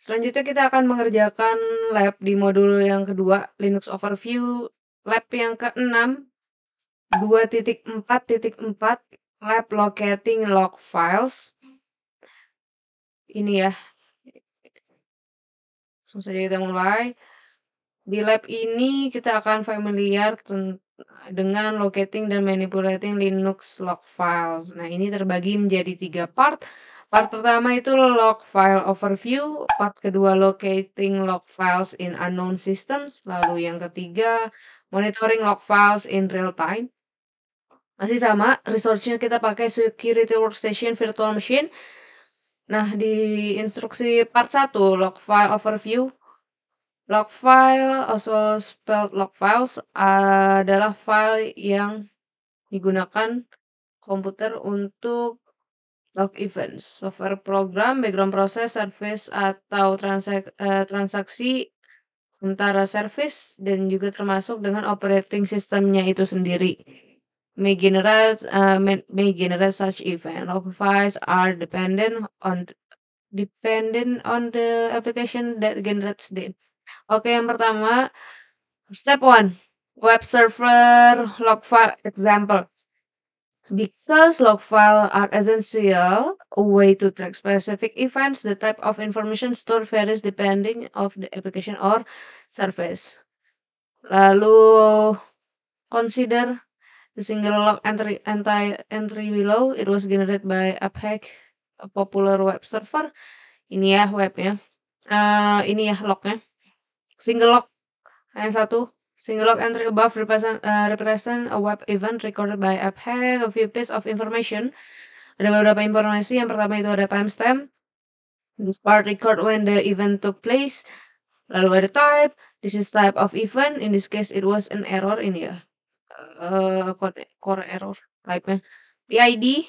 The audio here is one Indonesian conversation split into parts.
Selanjutnya kita akan mengerjakan lab di modul yang kedua, Linux Overview, lab yang ke-6, 2.4.4, lab locating log files. Ini ya, langsung saja kita mulai. Di lab ini kita akan familiar dengan locating dan manipulating Linux log files. Nah, ini terbagi menjadi 3 part. Part pertama itu log file overview, part kedua locating log files in unknown systems, lalu yang ketiga monitoring log files in real time. Masih sama, resource-nya kita pakai security workstation virtual machine. Nah, di instruksi part 1 log file overview, log file, also spelled log files, adalah file yang digunakan komputer untuk log events, software program, background process, service, atau transaksi antara service dan juga termasuk dengan operating systemnya itu sendiri. May generate such event. Log files are dependent on the application that generates them. Oke, yang pertama, step 1, web server log file example. Because log files are essential a way to track specific events, the type of information stored varies depending of the application or service. Lalu consider the single log entry below. It was generated by Uphack, a popular web server. Ini ya webnya. Ini ya lognya. Single log yang satu. Single log entry above represent a web event recorded by Uphack. A few pieces of information. Ada beberapa informasi. Yang pertama itu ada timestamp. This part record when the event took place. Lalu ada type. This is type of event. In this case it was an error ini ya. Core error type-nya. PID.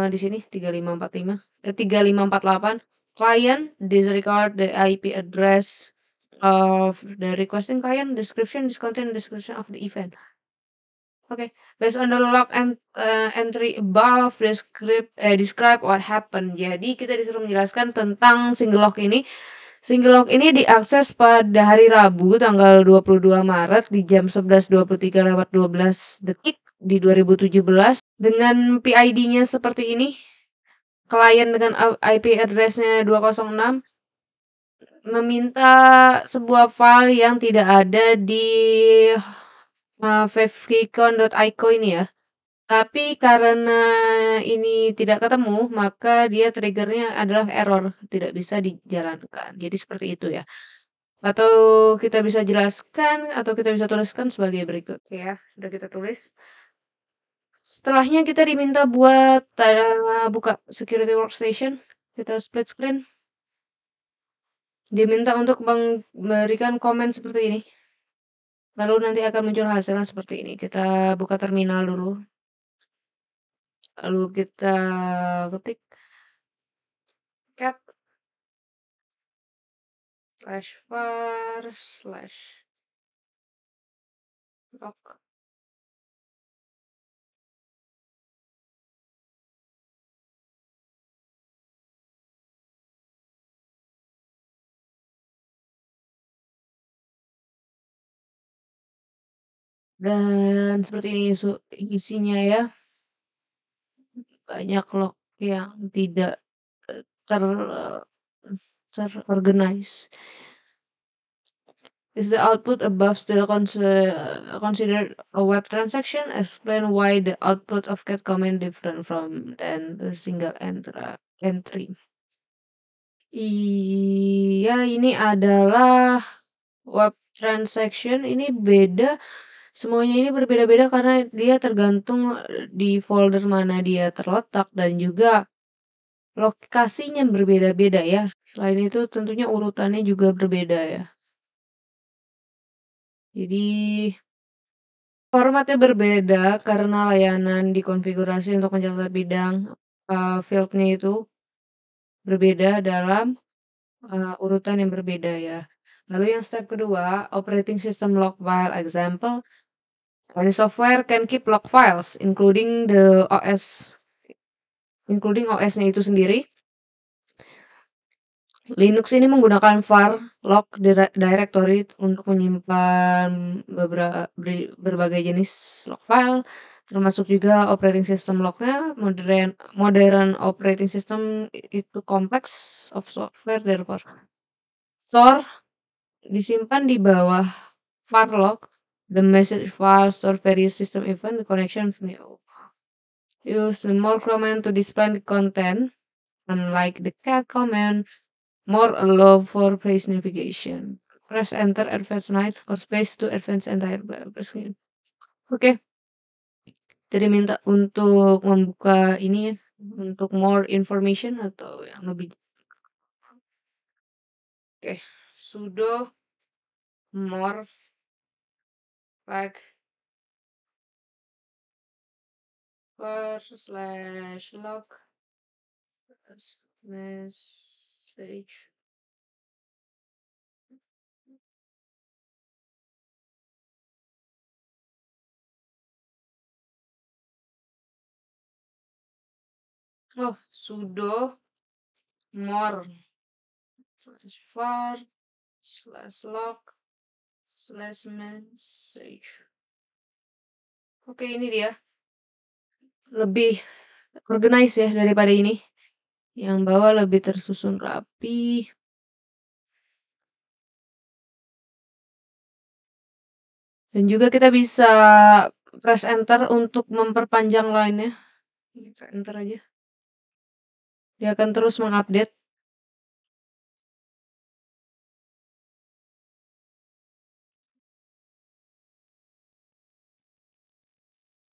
Di sini 3548. Client. Disregard the IP address of the requesting client. Description. This contain description of the event. Okay, based on the log entry above, describe what happened. Jadi kita disuruh menjelaskan tentang single log ini. Single log ini diakses pada hari Rabu tanggal 22 Maret di jam 11.23 detik di 2017 dengan PID-nya seperti ini. Klien dengan IP address-nya 206 meminta sebuah file yang tidak ada di favicon.ico ini ya. Tapi karena ini tidak ketemu, maka dia triggernya adalah error, tidak bisa dijalankan. Jadi seperti itu ya. Atau kita bisa jelaskan, atau kita bisa tuliskan sebagai berikut ya. Sudah kita tulis. Setelahnya kita diminta buat buka security workstation. Kita split screen. Diminta untuk memberikan komen seperti ini. Lalu nanti akan muncul hasilnya seperti ini. Kita buka terminal dulu. Lalu kita ketik cat /var/log. Dan seperti ini isinya ya. Banyak log yang tidak terorganize. Is the output above still considered a web transaction? Explain why the output of cat comment different from than the single entry. Iya, ini adalah web transaction. Ini beda. Semuanya ini berbeda-beda karena dia tergantung di folder mana dia terletak dan juga lokasinya berbeda-beda ya. Selain itu tentunya urutannya juga berbeda ya. Jadi formatnya berbeda karena layanan dikonfigurasi untuk mencatat bidang fieldnya itu berbeda dalam urutan yang berbeda ya. Lalu yang step kedua, operating system log file example. Any software can keep log files, including OS-nya itu sendiri. Linux ini menggunakan var log directory untuk menyimpan berbagai jenis log file, termasuk juga operating system lognya. Modern operating system itu kompleks of software, therefore store disimpan di bawah var log. The message file store various system event, the connection use the more command to display the content, unlike the cat command. More allow for page navigation. Press enter advance night or space to advance entire screen. Oke, jadi minta untuk membuka ini ya, untuk more information atau yang lebih. Oke, sudo more pack /log message. Oh, sudo more /var /log /message. Oke, ini dia. Lebih organize ya daripada ini. Yang bawah lebih tersusun rapi. Dan juga kita bisa press enter untuk memperpanjang line-nya. Enter aja. Dia akan terus mengupdate.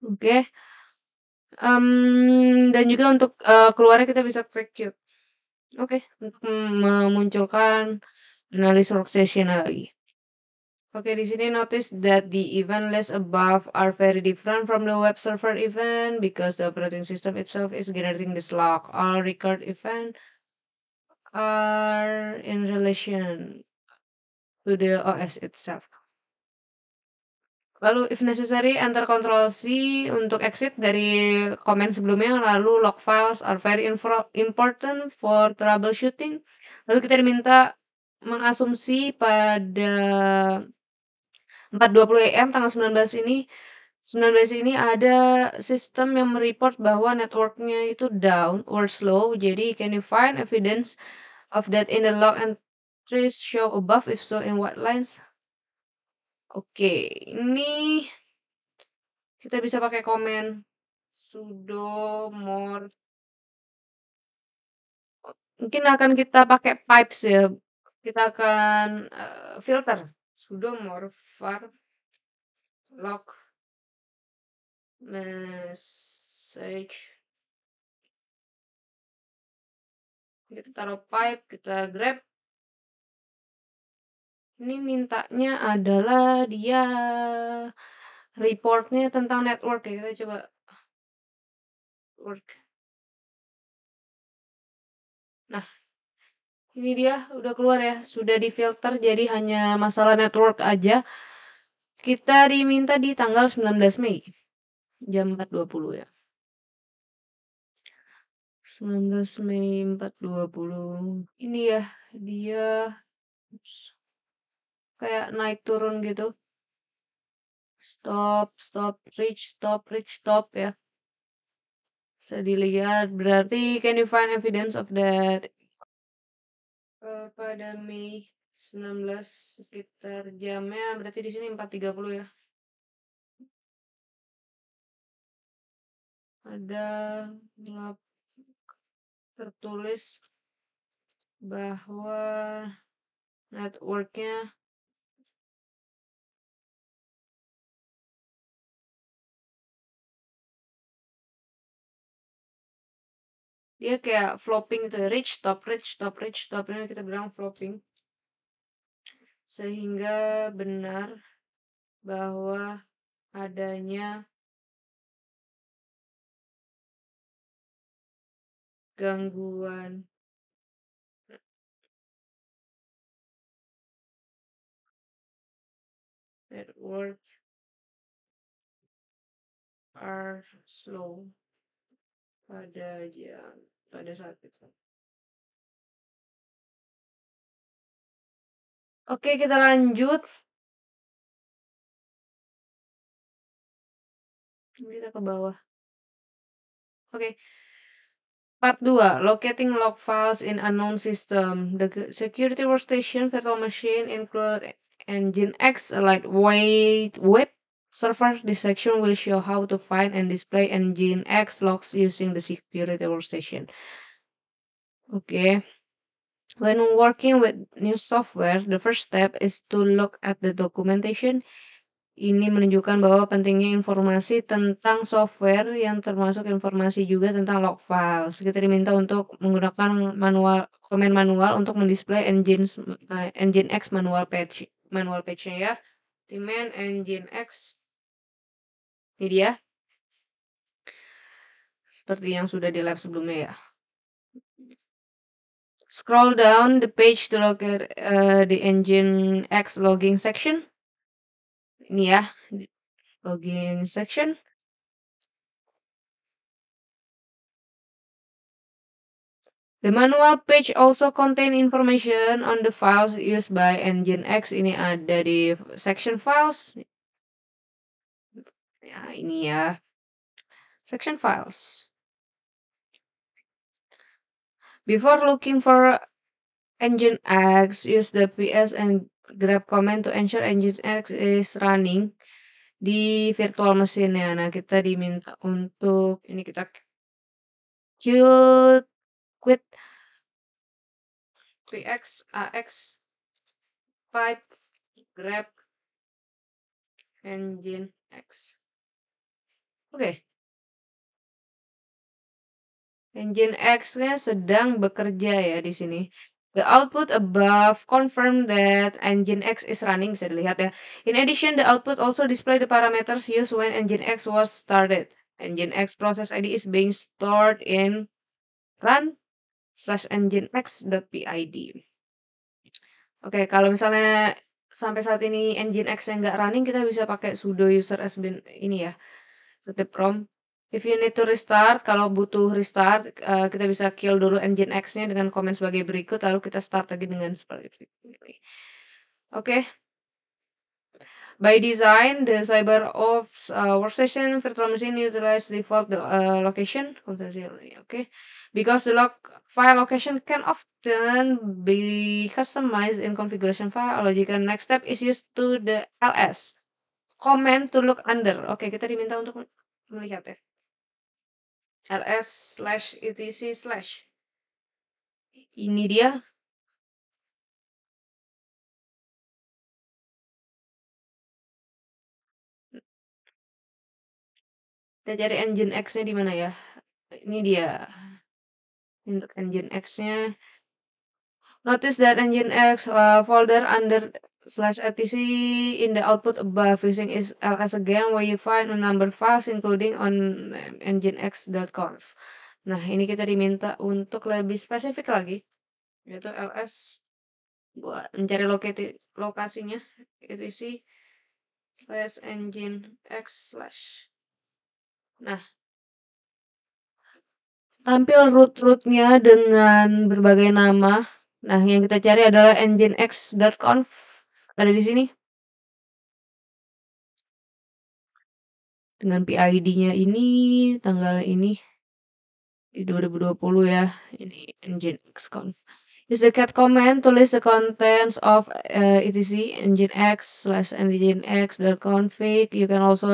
Oke. Dan juga untuk keluarnya kita bisa klik Q. Oke, untuk memunculkan analysis workstation lagi. Oke, di sini notice that the event list above are very different from the web server event because the operating system itself is generating this log. All record event are in relation to the OS itself. Lalu if necessary, enter Ctrl C untuk exit dari komen sebelumnya. Lalu log files are very important for troubleshooting. Lalu kita diminta mengasumsi pada 4:20 AM tanggal 19 ini ada sistem yang mereport bahwa networknya itu down or slow. Jadi can you find evidence of that in the log entries show above? If so, in what lines? Oke, ini kita bisa pakai komen sudo more. Mungkin akan kita pakai pipes ya. Kita akan filter sudo more var log message. Kita taruh pipe, kita grab. Ini mintanya adalah dia reportnya tentang network ya. Kita coba work. Nah, ini dia udah keluar ya. Sudah difilter jadi hanya masalah network aja. Kita diminta di tanggal 19 Mei. Jam 4:20 ya. 19 Mei 4:20. Ini ya, dia kayak naik turun gitu. Stop, reach, stop ya. Bisa dilihat, berarti can you find evidence of that? Pada Mei 19 sekitar jamnya, berarti di sini 4:30 ya. Ada tertulis bahwa networknya dia kayak flopping itu ya, reach stop, ini kita bilang flopping. Sehingga benar bahwa adanya gangguan network are slow pada saat itu. Oke, kita lanjut. Kita ke bawah. Oke. Part 2, Locating log files in unknown system. The security workstation virtual machine include Nginx, a lightweight web server. This section will show how to find and display Nginx logs using the security workstation. Okay. When working with new software, the first step is to look at the documentation. Ini menunjukkan bahwa pentingnya informasi tentang software yang termasuk informasi juga tentang log files. Kita diminta untuk menggunakan komen manual untuk mendisplay Nginx manual page-nya ya. Timen Nginx. Ini dia. Seperti yang sudah di lab sebelumnya ya. Scroll down the page to locate the Nginx logging section. Ini ya, logging section. The manual page also contain information on the files used by Nginx. Ini ada di section files. Ya, ini ya. Section files. Before looking for Nginx, use the ps and grep command to ensure Nginx is running di virtual machine-nya. Nah, kita diminta untuk ini kita quit px ax pipe grep Nginx. Oke. Nginx-nya sedang bekerja ya di sini. The output above confirm that Nginx is running, bisa dilihat ya. In addition, the output also display the parameters used when Nginx was started. Nginx process ID is being stored in run/nginx.pid. Oke, kalau misalnya sampai saat ini Nginx-nya nggak running, kita bisa pakai sudo user has been ini ya, ketik prompt. If you need to restart, kalau butuh restart, kita bisa kill dulu Nginx-nya dengan komen sebagai berikut, lalu kita start lagi dengan seperti ini. Oke. By design, the CyberOps workstation virtual machine utilize default location confidentiality. Okay, because the file location can often be customized in configuration file. Logical next step is used to the ls command to look under. Oke, kita diminta untuk melihat ya. ls/etc/ ini dia. Kita cari Nginx-nya di mana ya? Ini dia. Untuk Nginx-nya. Notice that Nginx folder under /etc in the output above using is ls again where you find a number of files including on nginx.conf. Nah, ini kita diminta untuk lebih spesifik lagi, yaitu ls buat mencari lokasinya etc/nginx/. Nah, tampil root-rootnya dengan berbagai nama. Nah, yang kita cari adalah nginx.conf. Ada di sini. Dengan PID-nya ini, tanggal ini, di 2020 ya. Ini nginx.conf. Use the cat command to list the contents of etc nginx/nginx.config. You can also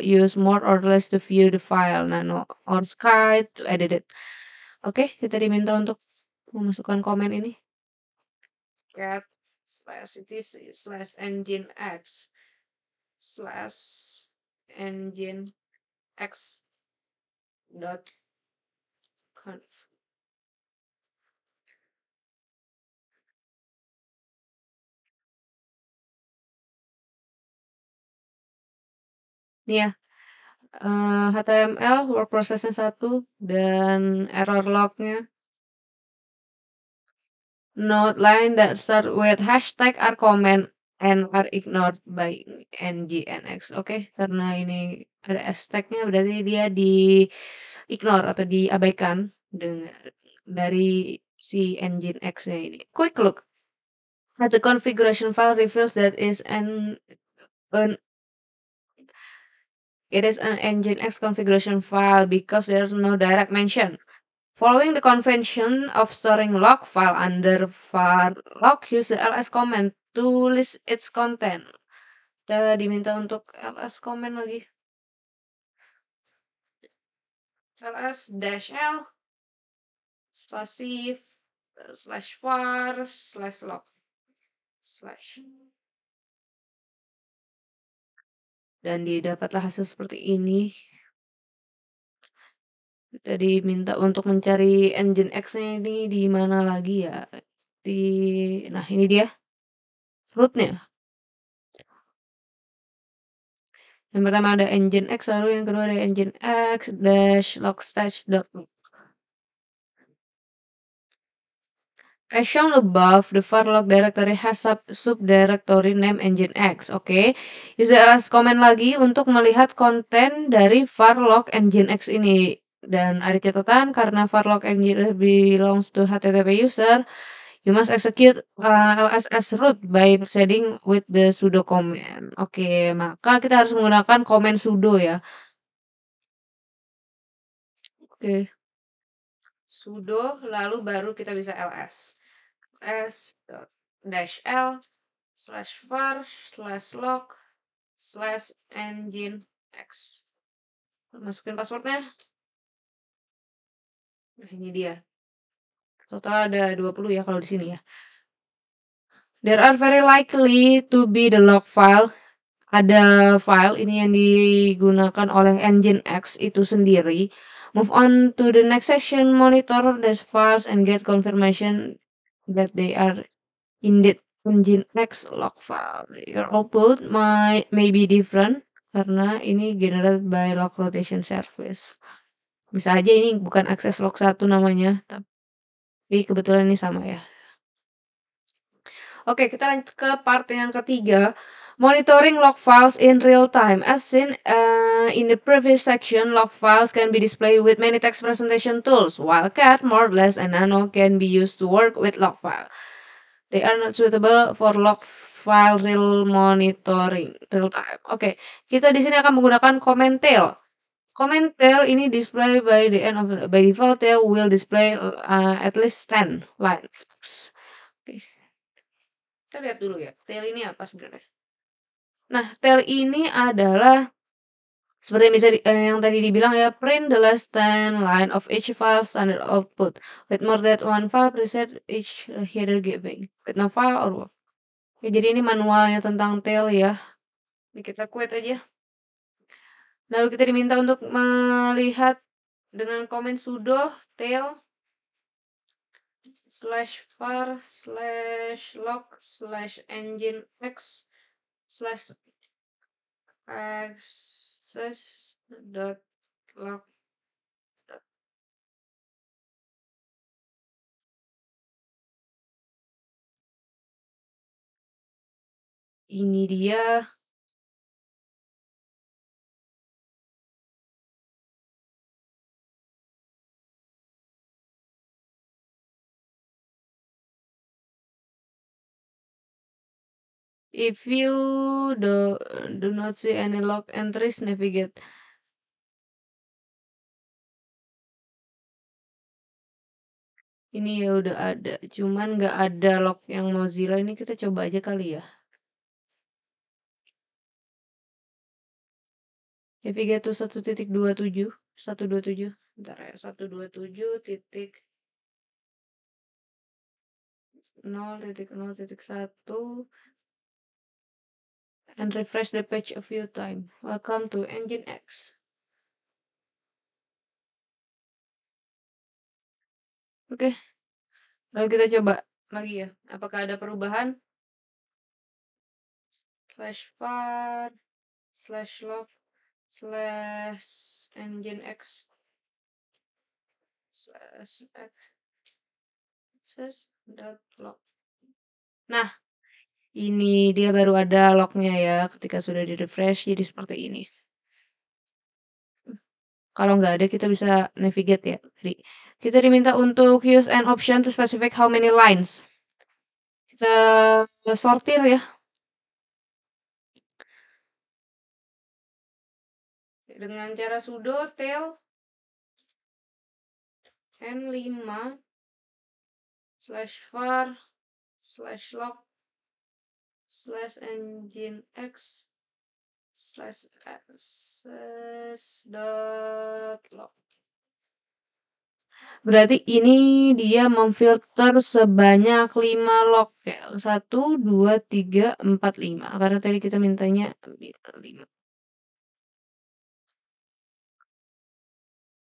use more or less to view the file, nano or sky to edit it. Oke, kita diminta untuk memasukkan komen ini. cat/etc/nginx/nginx.conf. Nih ya, HTML word process-nya 1 dan error log-nya. Note line that start with hashtag are comment and are ignored by Nginx. Oke, karena ini ada hashtag-nya berarti dia di ignore atau diabaikan dengan dari si Nginx-nya ini. Quick look. But the configuration file reveals that an it is an Nginx configuration file because there's no direct mention. Following the convention of storing log file under var log, use the ls command to list its content. Kita diminta untuk ls command lagi. ls -l spasi /var /log slash dan didapatlah hasil seperti ini. Kita diminta untuk mencari Nginx-nya ini di mana lagi ya? Nah ini dia root-nya. Yang pertama ada Nginx, lalu yang kedua ada Nginx -logstash.log. As shown above, the var log directory has subdirectory name Nginx. Oke, use ls command lagi untuk melihat konten dari var log Nginx ini. Dan ada catatan karena var log Nginx belongs to HTTP user, you must execute ls root by proceeding with the sudo command. Oke, maka kita harus menggunakan command sudo ya. Oke, sudo lalu baru kita bisa ls. s-l/var/log/nginx. Masukin passwordnya. Nah, ini dia. Total ada 20 ya kalau di sini ya. There are very likely to be the log file. Ada file ini yang digunakan oleh Nginx itu sendiri. Move on to the next section, monitor these files and get confirmation that they are indeed Nginx log file. Your output may be different karena ini generated by log rotation service. Bisa aja ini bukan access log 1 namanya, tapi kebetulan ini sama ya. Oke, kita lanjut ke part yang ketiga. Monitoring log files in real time. As seen in the previous section, log files can be displayed with many text presentation tools. Wildcat, Mordless, and Nano can be used to work with log file. They are not suitable for log file real monitoring real time. Oke, kita di sini akan menggunakan command tail. Command tail ini display by default tail will display at least 10 lines. Oke. Kita lihat dulu ya, tail ini apa sebenarnya. Nah, tail ini adalah seperti yang bisa yang tadi dibilang ya, print the last 10 line of each file standard output with more than one file preset each header giving with no file or what. Ya, jadi ini manualnya tentang tail ya. Ini kita quit aja. Lalu kita diminta untuk melihat dengan komen sudo tail /var/log/nginx/access.log. Ini dia. If you do not see any log entries, navigate. Ini ya udah ada, cuman nggak ada log yang Mozilla ini, kita coba aja kali ya. Navigate to 1.27, 127, bentar ya, 127.0.0.1 and refresh the page a few times. Welcome to Nginx. Oke, lalu kita coba lagi ya, apakah ada perubahan? /var/log/nginx/access.log. Nah, ini dia baru ada lognya ya ketika sudah di refresh jadi seperti ini. Kalau nggak ada kita bisa navigate ya. Jadi kita diminta untuk use an option to specify how many lines. kita sortir ya. Dengan cara sudo tail n5 /var /log /nginx /access.log. Berarti ini dia memfilter sebanyak 5 log ya. 1, 2, 3, 4, 5. Karena tadi kita mintanya 5.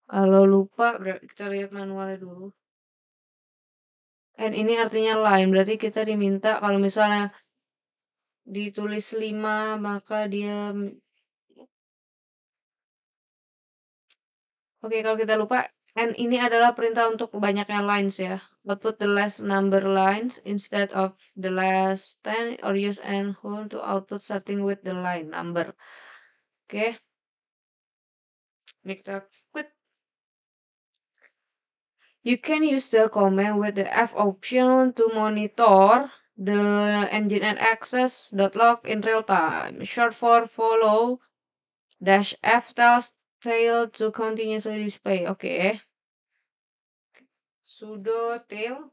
Kalau lupa kita lihat manualnya dulu. N ini artinya line, berarti kita diminta kalau misalnya ditulis 5 maka dia Oke, kalau kita lupa, N ini adalah perintah untuk banyaknya lines ya. Output the last number lines instead of the last 10 or use N whole to output starting with the line number. Oke. Ini kita quit. You can use the command with the F option to monitor the nginx.log in real time. Short for follow -f tells tail to continuously display. Oke. Sudo tail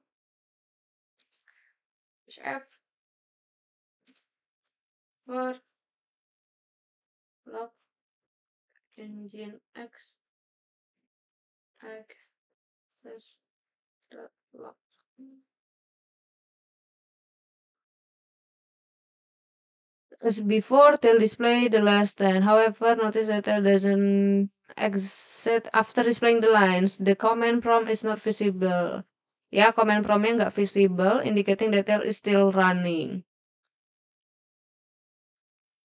-f for log nginx access.log. As before, tail display the last 10. However, notice that tail doesn't exit after displaying the lines. The command prompt is not visible. Ya, command promptnya nggak visible, indicating that tail is still running.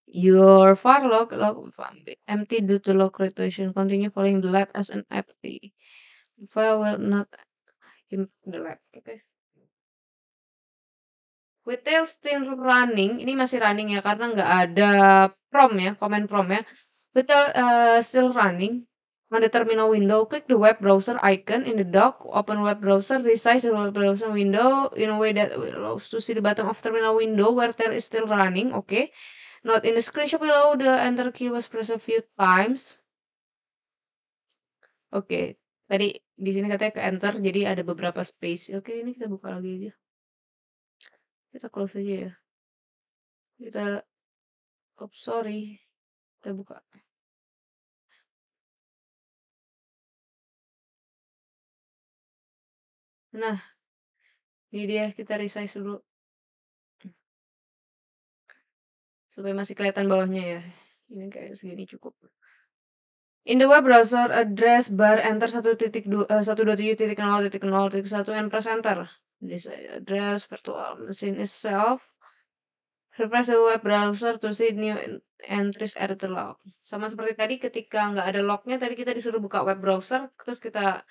Your var log empty due to log rotation. Continue following the lab as an empty. File will not imp the lab. Okay. With tail still running, ini masih running ya karena nggak ada prompt ya, command prompt ya. With tail still running, on the terminal window, click the web browser icon in the dock, open web browser, resize the web browser window in a way that allows to see the bottom of terminal window where tail is still running. Okay. Note in the screenshot below, the enter key was pressed a few times. Oke, tadi di sini katanya ke enter, jadi ada beberapa space. Oke, ini kita buka lagi aja. Kita close aja ya. Kita, oops, sorry. Kita buka. Nah, ini dia kita resize dulu. Supaya masih kelihatan bawahnya ya. Ini kayak segini cukup. In the web browser address bar enter 127.0.0.1 and press enter. This address virtual machine itself. Refresh the web browser to see new entries at the log. Sama seperti tadi ketika nggak ada lognya, tadi kita disuruh buka web browser, terus kita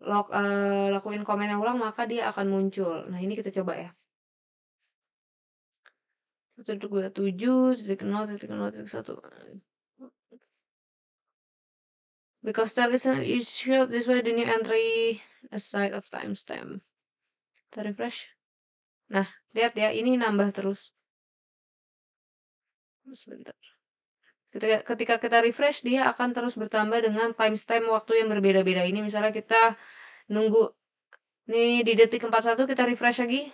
lakuin komen yang ulang, maka dia akan muncul. Nah, ini kita coba ya. 127.0.0.1. Because there is an issue this way the new entry aside of timestamp. Kita refresh. Nah, lihat ya, ini nambah terus. Sebentar. Ketika kita refresh, dia akan terus bertambah dengan timestamp waktu yang berbeda-beda. Ini misalnya kita nunggu, nih di detik 41 kita refresh lagi,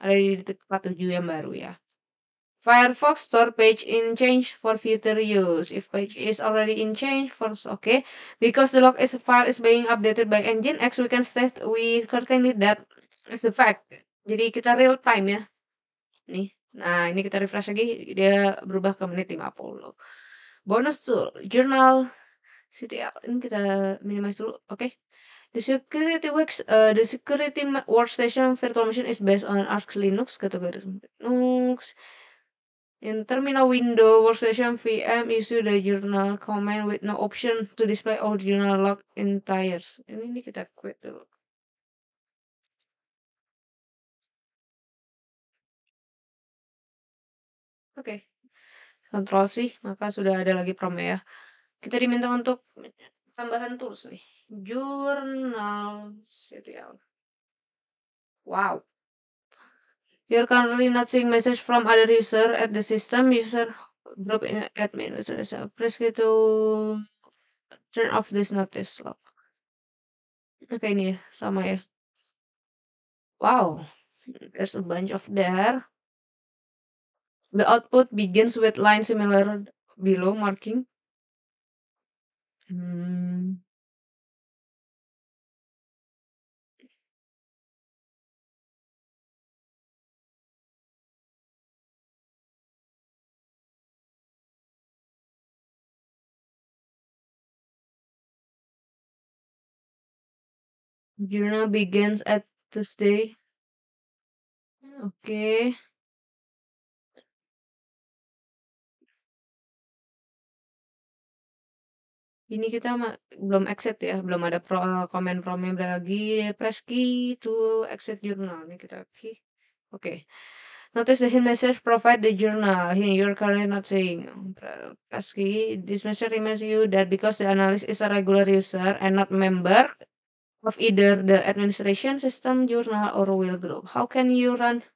ada di detik 47 yang baru ya. Firefox store page in change for future use. If page is already in change, first okay. Because the log is file is being updated by nginx, we can state we certainly that is the fact. Jadi kita real time ya. Nih. Nah, ini kita refresh lagi, dia berubah ke menit 50. Bonus tool, journal CTL. Ini kita minimize dulu, oke. The security workstation virtual machine is based on Arch Linux kategori Linux. In terminal window workstation VM issue the journal command with no option to display original log entire. Ini kita quit dulu. Oke. Ctrl C, maka sudah ada lagi prompt ya. Kita diminta untuk tambahan tools nih. Journal CTL. Wow. You're currently not seeing message from other user at the system. User group in admin. Please go to turn off this notice lock. Oke ini ya, sama ya. Wow, there's a bunch of there. The output begins with line similar below marking. Hmm. Journal begins at Tuesday. Oke. Ini kita belum exit ya, belum ada komen promnya lagi. Press key to exit journal. Ini kita key. Oke. Notice the hint message provide the journal. Here you're currently not saying. Press key. This message reminds you that because the analyst is a regular user and not member of either the administration system, journal, or will group. How can you run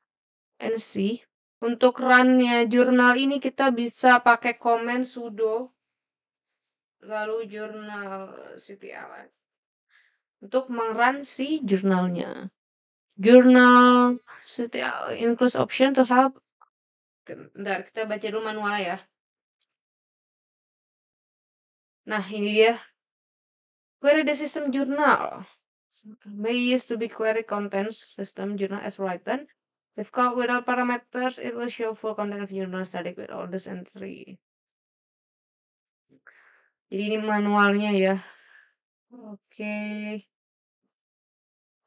and see? Untuk run-nya jurnal ini kita bisa pakai komen sudo lalu jurnal CTL untuk merun si jurnalnya. Journal CTL includes option to help. Bentar, kita baca dulu manualnya ya. Nah, ini dia. Query the system journal. May use to be query contents system journal as written. If called without parameters, it will show full content of journal static with all this entry. Jadi ini manualnya ya. Oke.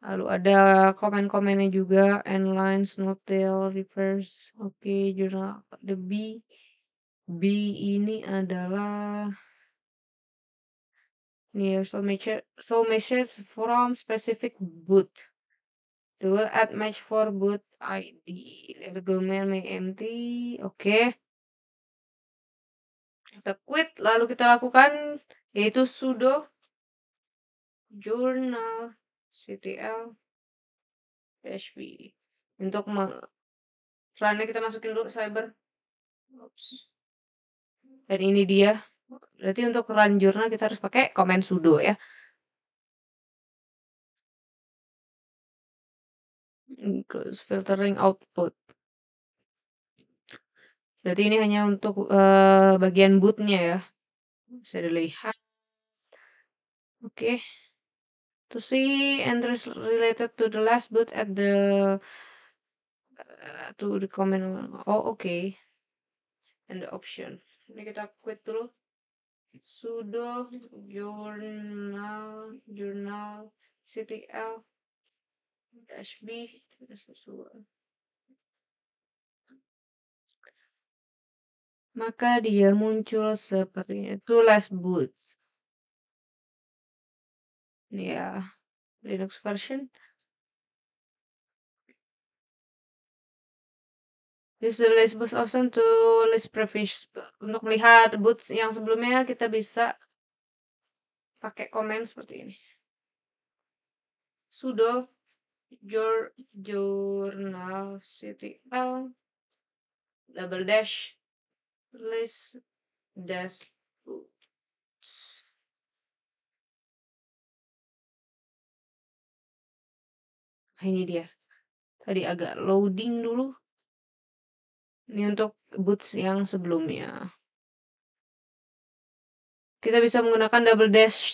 Lalu ada komen-komennya juga, endlines, notail, reverse. Oke, journal the B ini adalah nih so message from specific boot. They will add match for boot ID. Argument may empty. Oke. Kita quit lalu kita lakukan yaitu sudo journal ctl php. Untuk runnya kita masukin dulu cyber. Oops. Dan ini dia. Berarti untuk run journal kita harus pakai command sudo ya. Includes filtering output. Berarti ini hanya untuk bagian bootnya ya. Bisa dilihat. Oke. To see entries related to the last boot at the to the command. Oh, oke. And the option. Ini kita quit dulu. Sudo journal ctl -b maka dia muncul seperti ini. To last boots. Ini ya, Linux version. Use the list boots option to list previous. Untuk melihat boots yang sebelumnya kita bisa pakai komen seperti ini. Sudo journal ctl double dash list dash boots. Nah, ini dia. Tadi agak loading dulu. Ini untuk boots yang sebelumnya. Kita bisa menggunakan double dash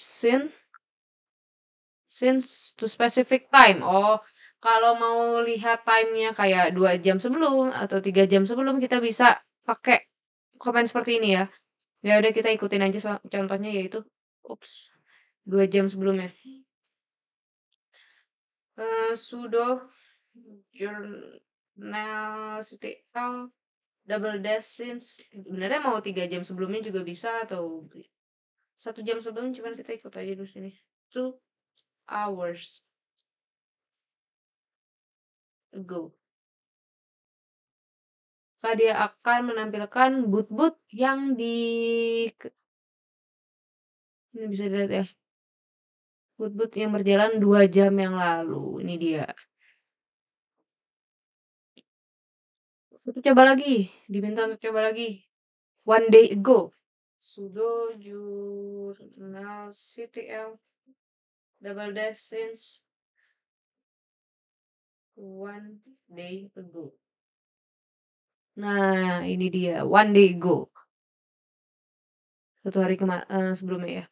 since to specific time. Oh, kalau mau lihat time-nya kayak 2 jam sebelum atau 3 jam sebelum kita bisa pakai komen seperti ini ya. Ya udah kita ikutin aja contohnya yaitu ups 2 jam sebelumnya. Sudo journal ctl double dash since sebenarnya mau 3 jam sebelumnya juga bisa atau 1 jam sebelum, cuman kita ikut aja dulu sini 2 hours ago. Maka dia akan menampilkan boot-boot yang ini bisa dilihat ya. Boot-boot yang berjalan 2 jam yang lalu. Ini dia. Kita coba lagi, diminta untuk coba lagi. One day ago. Sudo jurnal CTL double dash since one day ago. Nah, ini dia one day ago. 1 hari sebelumnya ya.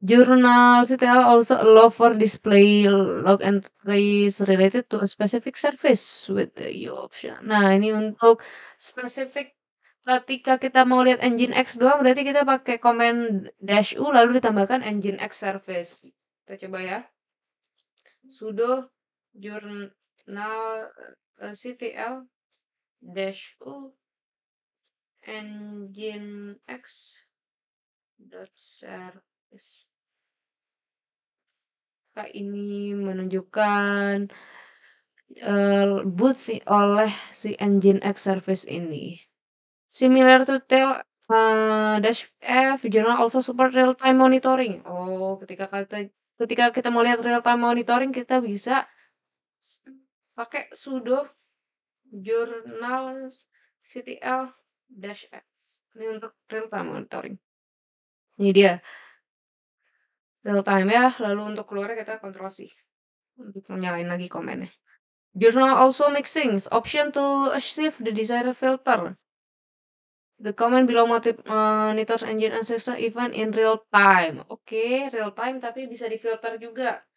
Journal CTL also allow for display log entries related to a specific service with the option. Nah, ini untuk spesifik ketika kita mau lihat Nginx doang berarti kita pakai command dash u lalu ditambahkan Nginx service. Kita coba ya. Sudo journal CTL dash u Nginx dot service. Ini menunjukkan boot oleh si Nginx service ini. Similar to tell dash F journal also support real time monitoring. Oh, ketika kita mau lihat real time monitoring kita bisa pakai sudo journal ctl dash F. Ini untuk real time monitoring. Ini dia real time ya. Lalu untuk keluarnya kita Ctrl C untuk nyalain lagi komennya. Journal also mixings option to achieve the desired filter. The comment below monitors engine ancestor event in real time. Oke, real time tapi bisa difilter juga.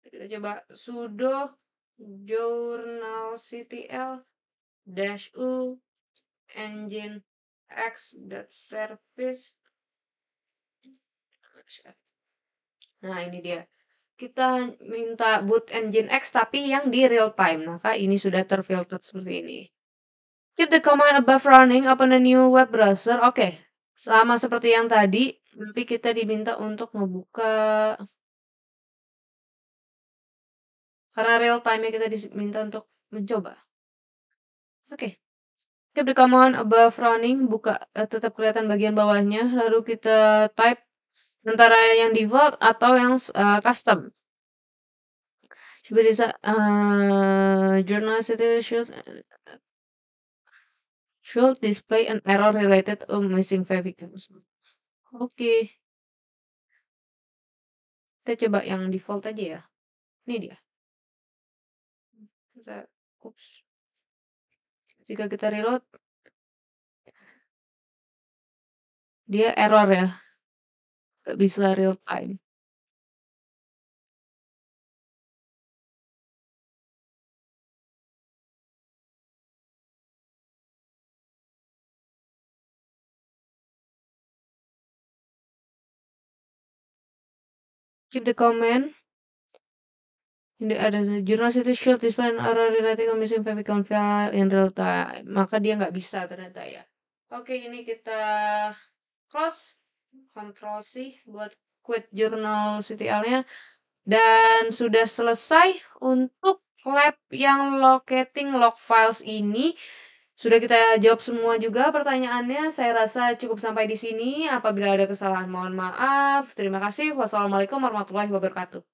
Kita coba sudo journal ctl dash u engine x.service. Nah, ini dia. Kita minta boot Nginx tapi yang di real time. Maka ini sudah terfilter seperti ini. Keep the command above running open a new web browser. Oke, sama seperti yang tadi, tapi kita diminta untuk ngebuka karena real time-nya kita diminta untuk mencoba. Oke. Keep the command above running, buka tetap kelihatan bagian bawahnya, lalu kita type antara yang default atau yang custom. Seperti journal situation should display an error related to missing favicons. Oke. Kita coba yang default aja ya. Ini dia. Jika kita reload, dia error ya. Gak bisa real time. Keep the comment. Ini ada journal city should display an error related to missing favicon file in real time. Maka dia nggak bisa ternyata ya. Oke, ini kita close. Ctrl C buat quit journal CTL-nya. Dan sudah selesai untuk lab yang locating log files ini. Sudah kita jawab semua juga pertanyaannya. Saya rasa cukup sampai di sini. Apabila ada kesalahan mohon maaf. Terima kasih. Wassalamualaikum warahmatullahi wabarakatuh.